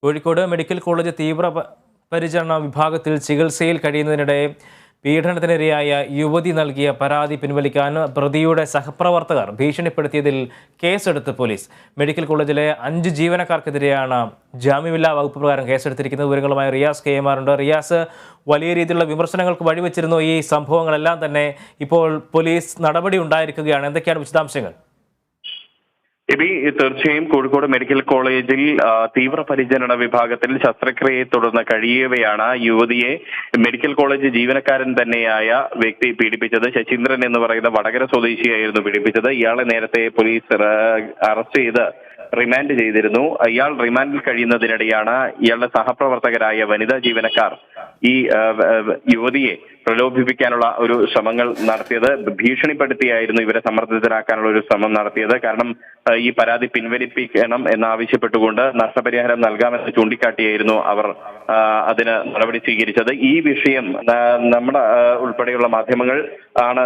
Kozhikode medical college തീവ്രപരിചരണ വിഭാഗത്തിൽ ചികിത്സയിൽ കഴിയുന്നതിനിടെ പീഡനത്തിനിരയായ യുവതി നൽകിയ പരാതി പിൻവലിക്കാൻ പ്രതിയുടെ സഹപ്രവർത്തകർ ഭീഷണിപ്പെടുത്തിയതിൽ കേസെടുത്ത് പോലീസ്. മെഡിക്കൽ കോളേജിലെ 5 ജീവനക്കാർക്കെതിരെയാണ് ജാമ്യമില്ലാ വകുപ്പ് പ്രകാരം കേസെടുത്തിരിക്കുന്നത്. വിവരങ്ങളുമായി റിയാസ് KM ഉണ്ട്. റിയാസ്, വലിയ രീതിയിലുള്ള വിമർശനങ്ങൾക്ക് വഴിവെച്ചിരുന്നു ഈ സംഭവങ്ങളെല്ലാം തന്നെ. ഇപ്പോൾ പോലീസ് നടപടി ഉണ്ടായിരിക്കുകയാണ്. എന്തൊക്കെയാണ് വിശദാംശങ്ങൾ? തീർച്ചയായും കോഴിക്കോട് മെഡിക്കൽ കോളേജിൽ തീവ്രപരിചരണ വിഭാഗത്തിൽ ശസ്ത്രക്രിയയെ തുടർന്ന് കഴിയവെയാണ് യുവതിയെ മെഡിക്കൽ കോളേജ് ജീവനക്കാരൻ തന്നെയായ വ്യക്തി പീഡിപ്പിച്ചത്. ശശീന്ദ്രൻ എന്ന് പറയുന്ന വടകര സ്വദേശിയായിരുന്നു പീഡിപ്പിച്ചത്. ഇയാളെ നേരത്തെ പോലീസ് അറസ്റ്റ് ചെയ്ത് റിമാൻഡ് ചെയ്തിരുന്നു. ഇയാൾ റിമാൻഡിൽ കഴിയുന്നതിനിടെയാണ് ഇയാളുടെ സഹപ്രവർത്തകരായ വനിതാ ജീവനക്കാർ ഈ യുവതിയെ പ്രലോഭിപ്പിക്കാനുള്ള ഒരു ശ്രമങ്ങൾ നടത്തിയത്. ഭീഷണിപ്പെടുത്തിയായിരുന്നു ഇവരെ സമ്മർദ്ദത്തിലാക്കാനുള്ള ഒരു ശ്രമം നടത്തിയത്. കാരണം ഈ പരാതി പിൻവലിപ്പിക്കണം എന്നാവശ്യപ്പെട്ടുകൊണ്ട് നഷ്ടപരിഹാരം നൽകാമെന്ന് ചൂണ്ടിക്കാട്ടിയായിരുന്നു അവർ അതിന് നടപടി സ്വീകരിച്ചത്. ഈ വിഷയം നമ്മുടെ ഉൾപ്പെടെയുള്ള മാധ്യമങ്ങൾ ആണ്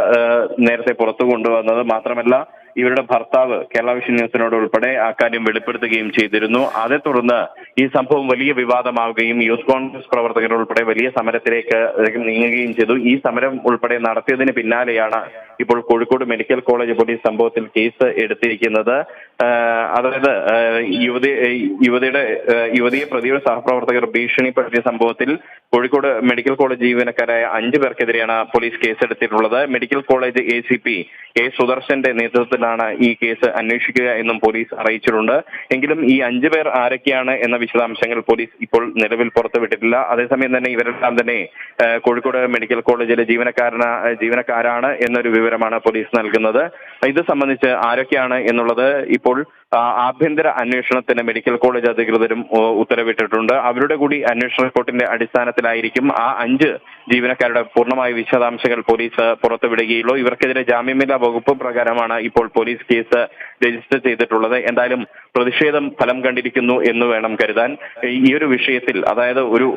നേരത്തെ പുറത്തു കൊണ്ടുവന്നത്. മാത്രമല്ല, ഇവരുടെ ഭർത്താവ് കേരള വിഷൻ ന്യൂസിനോട് ഉൾപ്പെടെ അക്കാര്യം വെളിപ്പെടുത്തുകയും ചെയ്തിരുന്നു. അതേ തുടർന്ന് ഈ സംഭവം വലിയ വിവാദമാവുകയും യൂത്ത് കോൺഗ്രസ് പ്രവർത്തകർ ഉൾപ്പെടെ വലിയ സമരത്തിലേക്ക് നീങ്ങുകയും ചെയ്തു. ഈ സമരം ഉൾപ്പെടെ നടത്തിയതിന് പിന്നാലെയാണ് ഇപ്പോൾ കോഴിക്കോട് മെഡിക്കൽ കോളേജ് പോലീസ് സംഭവത്തിൽ കേസ് എടുത്തിരിക്കുന്നത്. അതായത് യുവതിയെ പ്രതിയുടെ സഹപ്രവർത്തകർ ഭീഷണിപ്പെടുത്തിയ സംഭവത്തിൽ കോഴിക്കോട് മെഡിക്കൽ കോളേജ് ജീവനക്കാരായ 5 പേർക്കെതിരെയാണ് പോലീസ് കേസെടുത്തിട്ടുള്ളത്. മെഡിക്കൽ കോളേജ് ACP A സുദർശന്റെ നേതൃത്വത്തിലാണ് ഈ കേസ് അന്വേഷിക്കുക എന്നും പോലീസ് അറിയിച്ചിട്ടുണ്ട്. എങ്കിലും ഈ 5 പേർ ആരൊക്കെയാണ് എന്ന വിശദാംശങ്ങൾ പോലീസ് ഇപ്പോൾ നിലവിൽ പുറത്തുവിട്ടിട്ടില്ല. അതേസമയം തന്നെ ഇവരെല്ലാം തന്നെ കോഴിക്കോട് മെഡിക്കൽ കോളേജിലെ ജീവനക്കാരാണ് എന്നൊരു വിവരമാണ് പോലീസ് നൽകുന്നത്. ഇത് സംബന്ധിച്ച് ആരൊക്കെയാണ് എന്നുള്ളത് ഇപ്പോൾ ആഭ്യന്തര അന്വേഷണത്തിന് മെഡിക്കൽ കോളേജ് അധികൃതരും ഉത്തരവിട്ടിട്ടുണ്ട്. അവരുടെ കൂടി അന്വേഷണ റിപ്പോർട്ടിന്റെ അടിസ്ഥാനത്തിലായിരിക്കും ആ 5 ജീവനക്കാരുടെ പൂർണ്ണമായ വിശദാംശങ്ങൾ പോലീസ് പുറത്തുവിടുകയുള്ളൂ. ഇവർക്കെതിരെ ജാമ്യമില്ലാ വകുപ്പ് പ്രകാരമാണ് ഇപ്പോൾ പോലീസ് കേസ് രജിസ്റ്റർ ചെയ്തിട്ടുള്ളത്. എന്തായാലും പ്രതിഷേധം ഫലം കണ്ടിരിക്കുന്നു എന്ന് വേണം കരുതാൻ. ഈ ഒരു വിഷയത്തിൽ, അതായത് ഒരു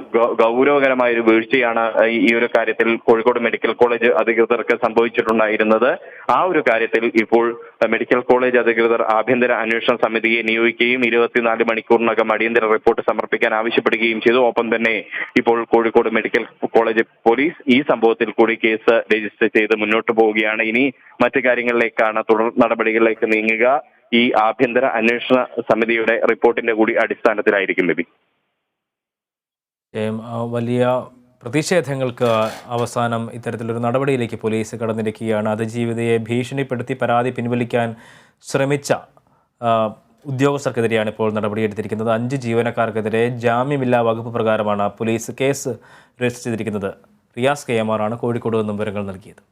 ഗൗരവകരമായ ഒരു വീഴ്ചയാണ് ഈ ഒരു കാര്യത്തിൽ കോഴിക്കോട് മെഡിക്കൽ കോളേജ് അധികൃതർക്ക് സംഭവിച്ചിട്ടുണ്ടായിരുന്നത്. ആ ഒരു കാര്യത്തിൽ ഇപ്പോൾ മെഡിക്കൽ കോളേജ് അധികൃതർ ആഭ്യന്തര അന്വേഷണ സമിതിയെ നിയോഗിക്കുകയും 24 മണിക്കൂറിനകം അടിയന്തര റിപ്പോർട്ട് സമർപ്പിക്കാൻ ആവശ്യപ്പെടുകയും ചെയ്തു. ഒപ്പം തന്നെ ഇപ്പോൾ കോഴിക്കോട് മെഡിക്കൽ കോളേജ് പോലീസ് ഈ സംഭവത്തിൽ കൂടി കേസ് രജിസ്റ്റർ ചെയ്ത് മുന്നോട്ട് പോവുകയാണ്. ഇനി മറ്റു കാര്യങ്ങളിലേക്കാണ് തുടർ നടപടികളിലേക്ക് നീങ്ങുക. ഈ ആഭ്യന്തര അന്വേഷണ സമിതിയുടെ റിപ്പോർട്ടിന്റെ കൂടി അടിസ്ഥാനത്തിലായിരിക്കും. വലിയ പ്രതിഷേധങ്ങൾക്ക് അവസാനം ഇത്തരത്തിലൊരു നടപടിയിലേക്ക് പോലീസ് കടന്നിരിക്കുകയാണ്. അതിജീവിതയെ ഭീഷണിപ്പെടുത്തി പരാതി പിൻവലിക്കാൻ ശ്രമിച്ച ഉദ്യോഗസ്ഥർക്കെതിരെയാണ് ഇപ്പോൾ നടപടിയെടുത്തിരിക്കുന്നത്. 5 ജീവനക്കാർക്കെതിരെ ജാമ്യമില്ലാ വകുപ്പ് പ്രകാരമാണ് പോലീസ് കേസ് രജിസ്റ്റർ ചെയ്തിരിക്കുന്നത്. റിയാസ് KM ആണ് കോഴിക്കോട് നിന്നും വിവരങ്ങൾ നൽകിയത്.